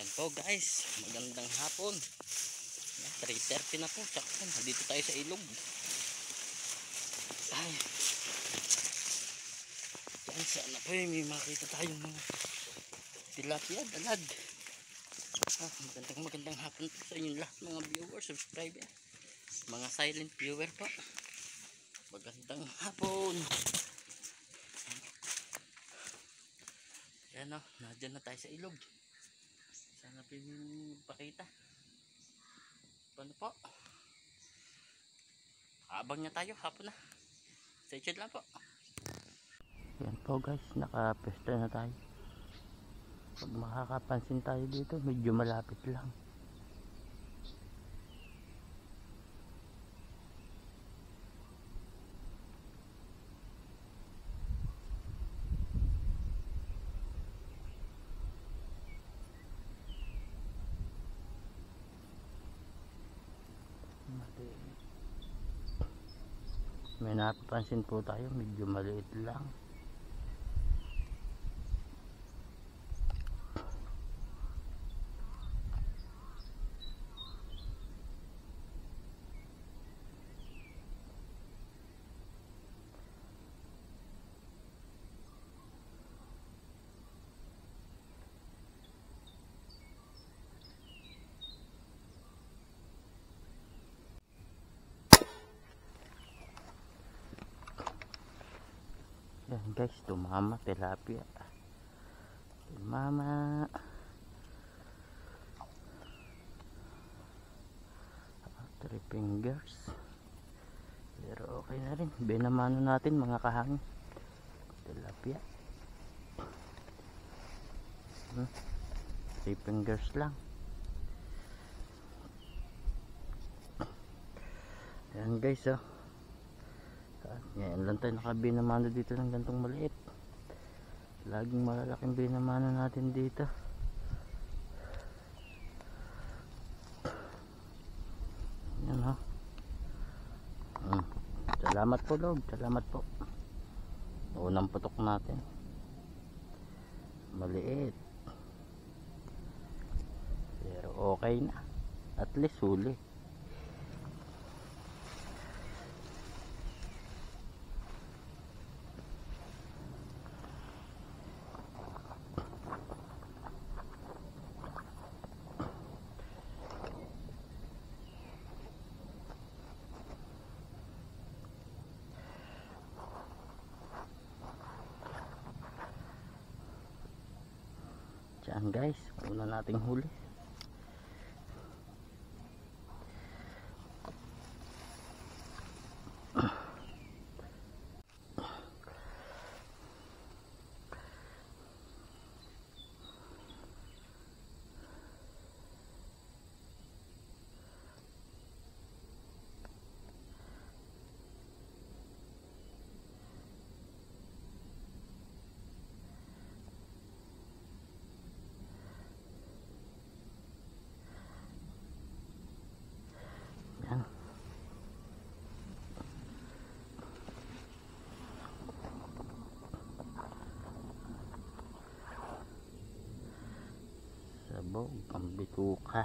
Yan po guys, magandang hapon. 3:30 na po, sakto. Dito tayo sa ilog. Ay. Yan, sana po may makita tayong mga tilapia, dalag. Magandang hapon po sa inyo lahat mga viewers, subscriber, mga silent viewer po. Magandang hapon. Yan o, nadyan na tayo sa ilog. Sana po yung pakita. Paano po? Habang na tayo, hapon na. Stay tuned lang po. Yan po guys, nakapesta na tayo. Pag makakapansin tayo dito, medyo malapit lang. May napapansin po tayo, medyo maliit lang. Yan guys, tumama tilapia. Tumama. Three fingers. Pero okay na rin. Binamano natin mga kahangin. Tilapia. 3 fingers lang. Yan guys oh. Yan lang tayo nakabinamano dito ng gantong maliit. Laging malalaking binamano natin dito. Yan ha. Salamat po Lord, salamat po. Unang putok natin. Maliit. Pero okay na. At least huli. Yan guys, una nating huli. Yan. Sabog ang bituka.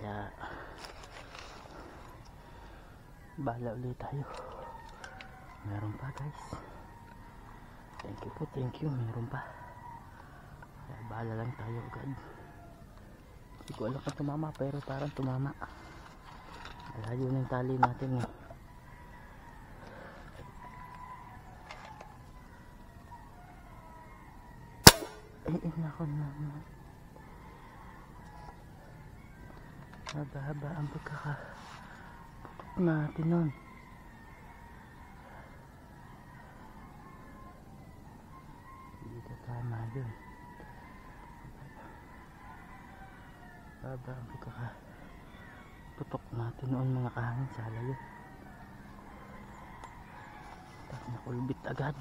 Kaya bahala ulit tayo. Meron pa guys. Thank you po, thank you. Meron pa. Kaya bahala lang tayo agad. Hindi ko alam kung tumama, pero parang tumama. Malayo na yung tali natin eh. Nako naman. Haba-haba ang pagkakaputok natin nun. Dito tama yun. Haba ang pagkakaputok natin noon mga kahangin. Sala yun. Tapos nakulbit agad.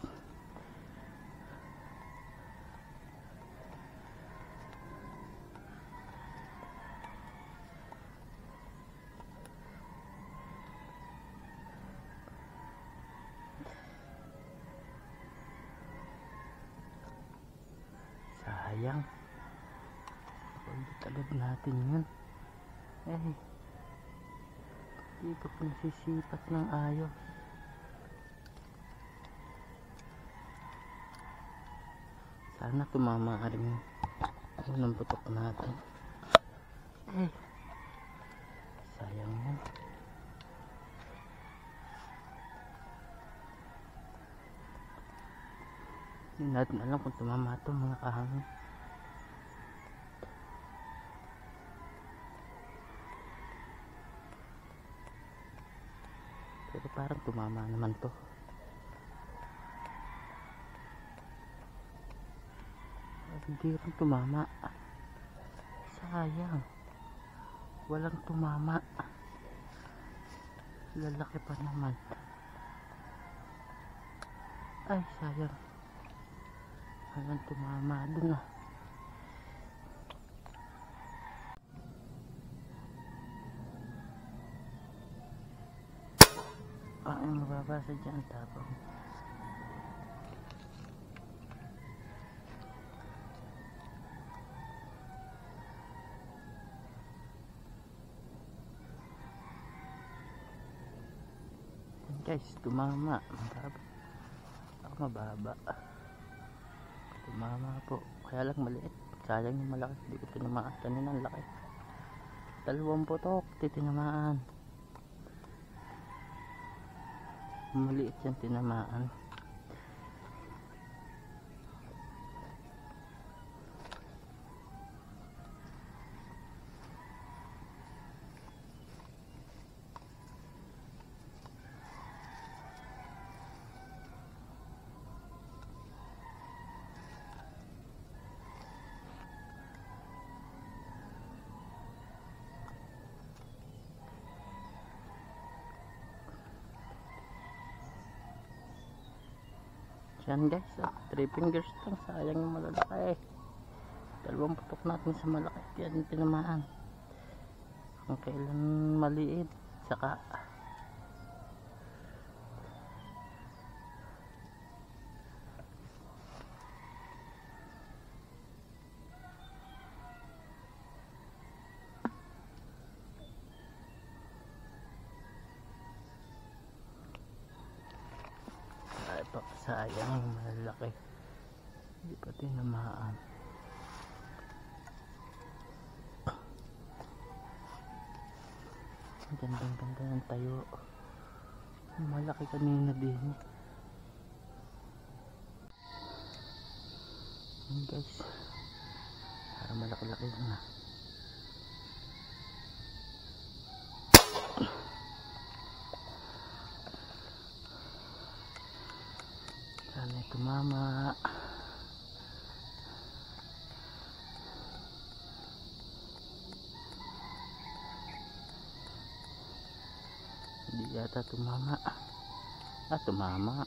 Sayang. Nakulbit agad natin yun. Hindi ko pa nasisipat ng ayos. Sana tumama rin yung putok natin. Sayang yan. Hindi natin alam kung tumama ito mga kahangin. Pero parang tumama naman to. Hindi rin tumama. Sayang. Walang tumama. Lalaki pa naman. Ay sayang. Walang tumama dun ah. Ang mababasa dyan tapos. Guys, tumama. Mababa. Ako mababa. Tumama po. Kaya lang maliit. Sayang yung malaki. Hindi ko tinamaan. Kanina ang laki. 2 putok. Tinamaan. Maliit yung tinamaan. Yan guys, 3 fingers lang. Sayang yung malalaki. 2 putok natin sa malaki. Yan tinamaan. Kung kailan maliit, saka ito, sayang yung malalaki. Hindi pa tinamaan. Gandang ganda ng tayo. Malaki kanina din. Yan guys, para malaki-laki na. Sana tumama. Hindi yata tumama. Tumama.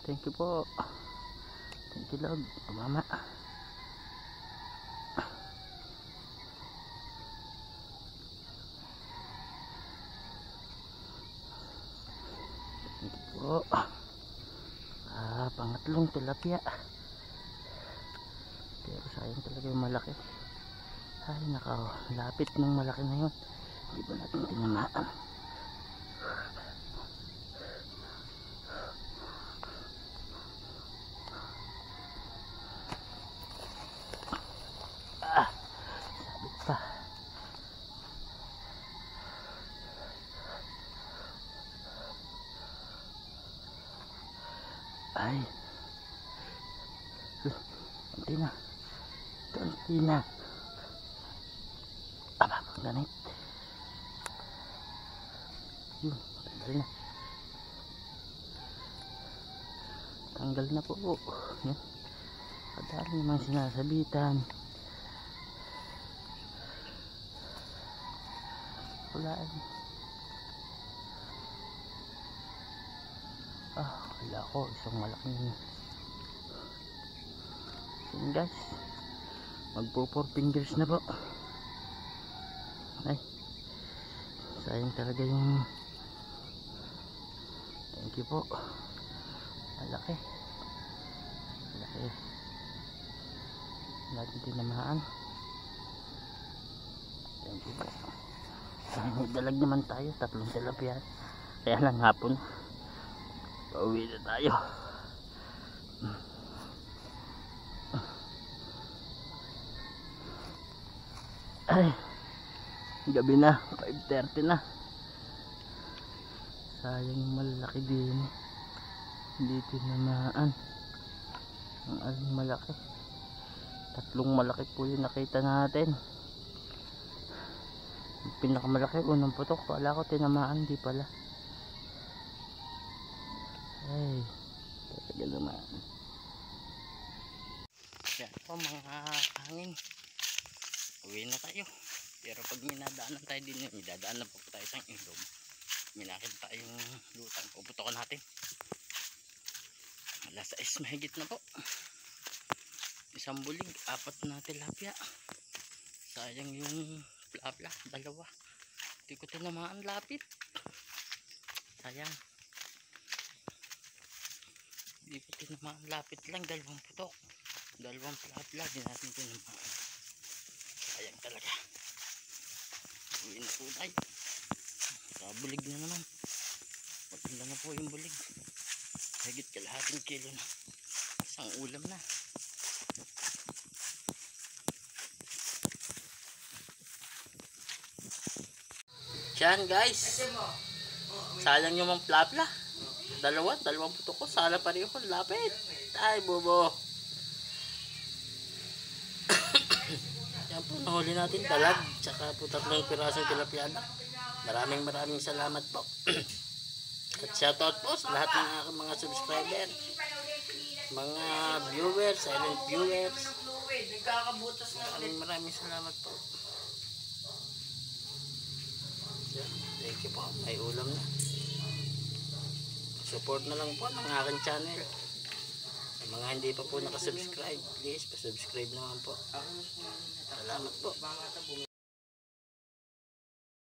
Thank you po. Thank you Lord. Tumama. Thank you po. Pangatlong tilapia. Pero sayang talaga yung malaki. Ay nakaw, lapit ng malaki na yun. Hindi ba natin tinamaan? Sabit pa. Ay, konti na. Konti na. Aba, ganit. Yun, tanggal na. Tanggal na po. Yun. Kadami naman sinasabitan. Walaan. Wala ko. Isang malaking. Yun guys. Magpo 4 fingers na po. Ay. Sayang talaga yung. Thank you po. Malaki. Malaki. Natin tinamaan. Thank you po. May dalag naman tayo. 3 tilapia. Kaya lang hapon. Pauwi na tayo. Ay. Gabi na. 5:30 na. Sayang malaki din. Hindi tinamaan. Ang aling malaki. 3 malaki po yung nakita natin. Yung pinakamalaki unang putok. Kala ko tinamaan. Di pala. Ay. Talaga naman. Yan po mga hangin. Uwi na tayo. Pero pag minadaanan tayo din, minadaanan po tayo sa ilog. Minakit tayong lutang. Puputokan natin. Alas 6 mahigit na po. Isang bulig, 4 na tilapia. Sayang yung plapla, 2. Hindi ko tinamaan lapit. Sayang. Hindi ko tinamaan lapit lang, 2 putok. 2 plapla, di natin tinamaan. Sayang talaga. Uwi na po tayo. Bulig na naman. Maganda na po yung bulig. Higit kalahating kilo na. Isang ulam na. Yan guys. Sayang yung mga plapla. 2 putok ko. Sala pareho. Lapit. Ay bobo. Yan po, nahuli natin dalag. Tsaka po 3 pirasong tilapia. Maraming salamat po. At shoutout po sa lahat ng aking mga subscriber, mga viewers, silent viewers. Maraming salamat po. Thank you po. May ulam na. Support na lang po ng aking channel. Sa mga hindi pa po nakasubscribe, please pasubscribe naman po. Salamat po.